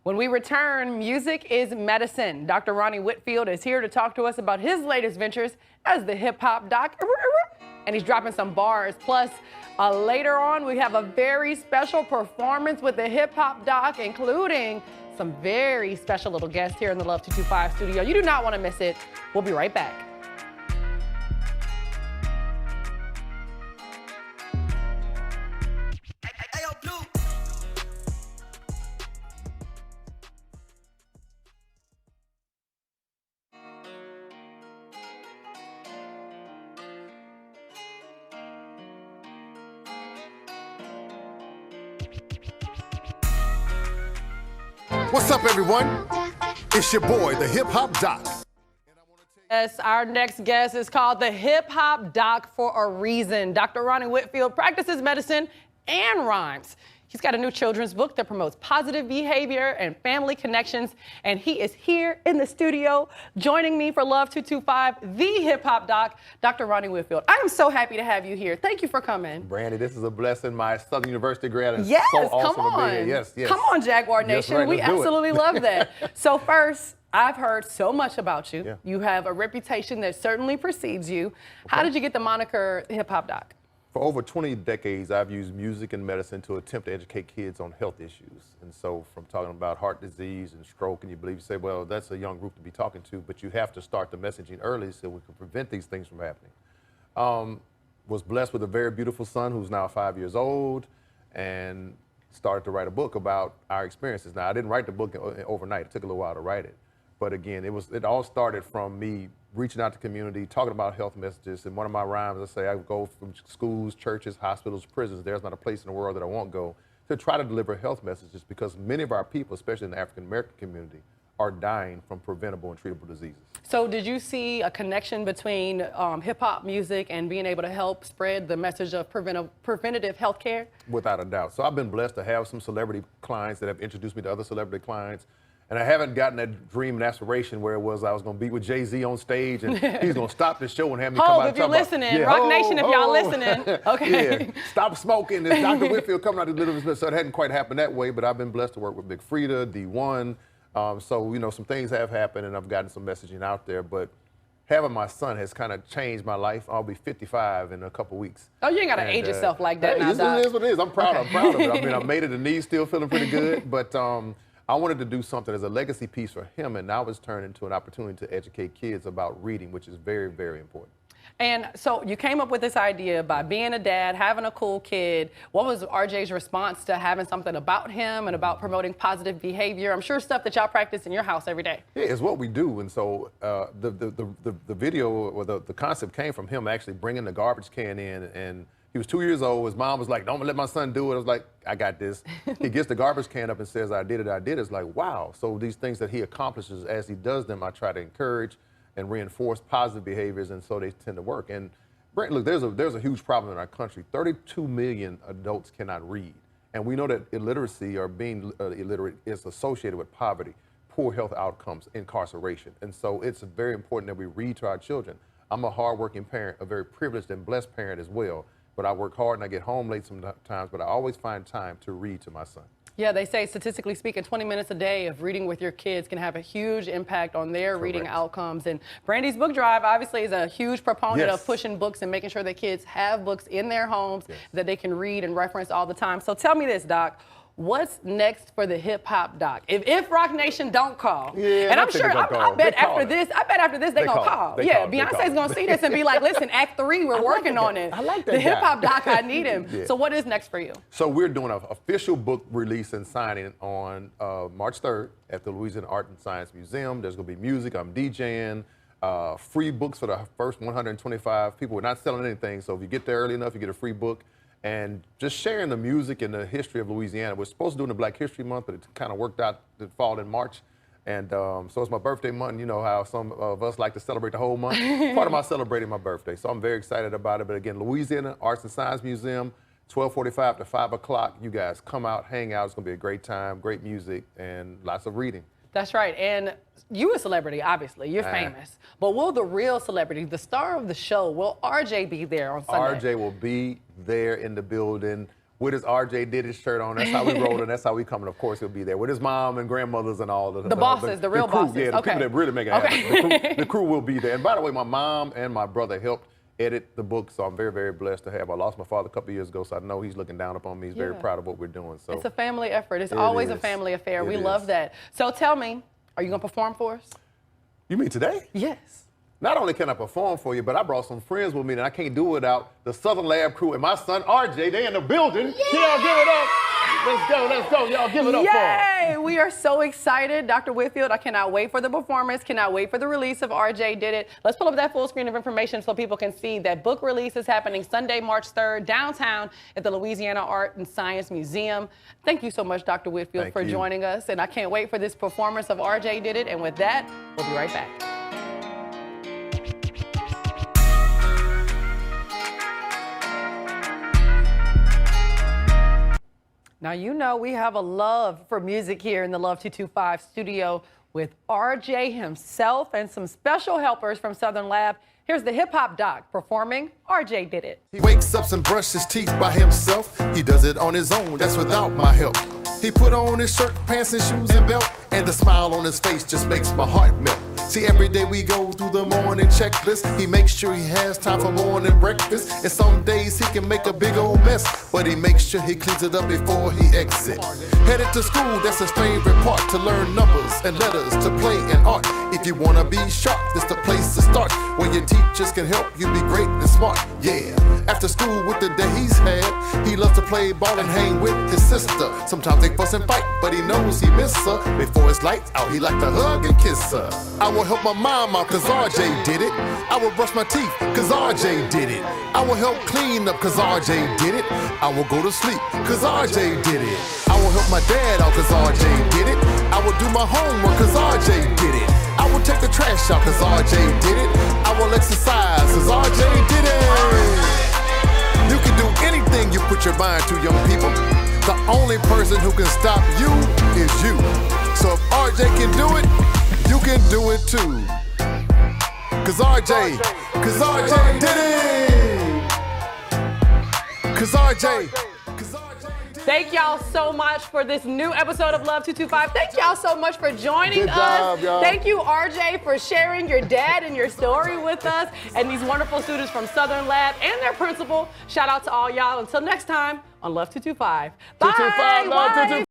When we return, music is medicine. Dr. Rani Whitfield is here to talk to us about his latest ventures as the hip-hop doc, and he's dropping some bars. Plus, later on, we have a very special performance with the hip-hop doc, including some very special little guests here in the Love 225 studio. You do not want to miss it. We'll be right back. What's up, everyone? It's your boy, the Hip Hop Doc. Yes, our next guest is called the Hip Hop Doc for a reason. Dr. Rani Whitfield practices medicine and rhymes. He's got a new children's book that promotes positive behavior and family connections, and he is here in the studio joining me for Love 225, the Hip Hop Doc, Dr. Rani Whitfield. I am so happy to have you here. Thank you for coming. Brandi, this is a blessing. My Southern University grad is yes, so awesome come on. to be here. Yes, yes. Come on, Jaguar Nation. Right, we absolutely love that. So first, I've heard so much about you. Yeah. You have a reputation that certainly precedes you. How did you get the moniker Hip Hop Doc? For over 20 decades, I've used music and medicine to attempt to educate kids on health issues. And so from talking about heart disease and stroke, and you say, well, that's a young group to be talking to, but you have to start the messaging early so we can prevent these things from happening. Was blessed with a very beautiful son who's now 5 years old, and started to write a book about our experiences. Now, I didn't write the book overnight. It took a little while to write it. But again, it all started from me reaching out to the community, talking about health messages. In one of my rhymes, I say I go from schools, churches, hospitals, prisons. There's not a place in the world that I won't go to try to deliver health messages, because many of our people, especially in the African American community, are dying from preventable and treatable diseases. So did you see a connection between hip hop music and being able to help spread the message of preventative health care? Without a doubt. So I've been blessed to have some celebrity clients that have introduced me to other celebrity clients. And I haven't gotten that dream and aspiration where it was I was going to be with Jay-Z on stage and he's going to stop the show and have me come out and if you're talk listening, about, Rock Nation, if y'all listening, okay. Yeah, stop smoking. It's Dr. Whitfield coming out to deliver this. So it hadn't quite happened that way, but I've been blessed to work with Big Frida, D1. So, you know, some things have happened and I've gotten some messaging out there, but having my son has kind of changed my life. I'll be 55 in a couple weeks. Oh, you ain't got to age yourself like that now, Doc. It is what it is. I'm proud of it. I mean, I made it, the knees still feeling pretty good, but I wanted to do something as a legacy piece for him, and now it's turned into an opportunity to educate kids about reading, which is very, very important. And so you came up with this idea by being a dad, having a cool kid. What was RJ's response to having something about him and about promoting positive behavior? I'm sure stuff that y'all practice in your house every day. Yeah, it's what we do. And so the video or the concept came from him actually bringing the garbage can in, and he was 2 years old. His mom was like, don't let my son do it. I was like, I got this. He gets the garbage can up and says, I did it, I did it. It's like, wow. So these things that he accomplishes as he does them, I try to encourage and reinforce positive behaviors, and so they tend to work. And Brent, look, there's a huge problem in our country. 32 million adults cannot read. And we know that illiteracy or being illiterate is associated with poverty, poor health outcomes, incarceration. And so it's very important that we read to our children. I'm a hardworking parent, a very privileged and blessed parent as well. But I work hard and I get home late sometimes, but I always find time to read to my son. Yeah, they say statistically speaking, 20 minutes a day of reading with your kids can have a huge impact on their reading outcomes. And Brandi's book drive obviously is a huge proponent of pushing books and making sure that kids have books in their homes that they can read and reference all the time. So tell me this, Doc. What's next for the Hip Hop Doc? If Rock Nation don't call, and I'm sure, I bet after this they gonna call. Yeah, Beyonce's gonna see this and be like, listen, Act 3, we're working on it. I like that. The Hip Hop Doc, I need him. So what is next for you? So we're doing an official book release and signing on March 3rd at the Louisiana Art and Science Museum. There's gonna be music, I'm DJing, free books for the first 125 people. We're not selling anything, so if you get there early enough, you get a free book. And just sharing the music and the history of Louisiana. We're supposed to do it in the Black History Month, but it kind of worked out to fall in March. And so it's my birthday month. You know how some of us like to celebrate the whole month. Part of my celebrating my birthday. So I'm very excited about it. But again, Louisiana Arts and Science Museum, 12:45 to 5 o'clock. You guys come out, hang out. It's going to be a great time, great music, and lots of reading. That's right. And you a celebrity, obviously. You're famous. But will the real celebrity, the star of the show, will RJ be there on Sunday? RJ will be there in the building with his RJ did his shirt on. That's how we roll, and that's how we come. And of course, he'll be there with his mom and grandmothers and all the bosses, the real crew, bosses. Yeah, the okay. people that really make it happen. The crew will be there. And by the way, my mom and my brother helped edit the book, so I'm very, very blessed to have. I lost my father a couple of years ago, so I know he's looking down upon me. He's very proud of what we're doing. So it's a family effort. It's always a family affair. We love that. So tell me, are you going to perform for us? You mean today? Yes. Not only can I perform for you, but I brought some friends with me, and I can't do it without the Southern Lab crew and my son RJ. They in the building. Yeah. Y'all give it up. Let's go. Y'all give it up for Yay! We are so excited, Dr. Whitfield. I cannot wait for the performance. Cannot wait for the release of RJ Did It. Let's pull up that full screen of information so people can see that book release is happening Sunday, March 3rd, downtown at the Louisiana Art and Science Museum. Thank you so much, Dr. Whitfield, for joining us. And I can't wait for this performance of RJ Did It. And with that, we'll be right back. Now, you know we have a love for music here in the Love 225 studio with RJ himself and some special helpers from Southern Lab. Here's the hip hop doc performing RJ Did It. He wakes up and brushes his teeth by himself. He does it on his own, that's without my help. He put on his shirt, pants, and shoes and belt, and the smile on his face just makes my heart melt. See, every day we go through the morning checklist. He makes sure he has time for morning breakfast. And some days he can make a big old mess, but he makes sure he cleans it up before he exits. Headed to school, that's his favorite part, to learn numbers and letters, to play and art. If you wanna be sharp, this the place to start, where your teachers can help you be great and smart. Yeah, after school with the day he's had, he loves to play ball and hang with his sister. Sometimes they fuss and fight, but he knows he miss her. Before it's lights out, he like to hug and kiss her. I will help my mom out, cause RJ did it. I will brush my teeth, cause RJ did it. I will help clean up, cause RJ did it. I will go to sleep, cause RJ did it. I will help my dad out, cause RJ did it. I will do my homework, cause RJ did it. I will take the trash out, cause RJ did it. I will exercise, cause RJ did it. You can do anything you put your mind to, young people. The only person who can stop you is you. So if RJ can do it, you can do it too. Cause RJ did it. Cause RJ. Thank y'all so much for this new episode of Love 225. Thank y'all so much for joining Good job, us. y'all. Thank you, RJ, for sharing your dad and your story with us, and these wonderful students from Southern Lab and their principal. Shout out to all y'all. Until next time on Love 225. Bye. 225, Love 225.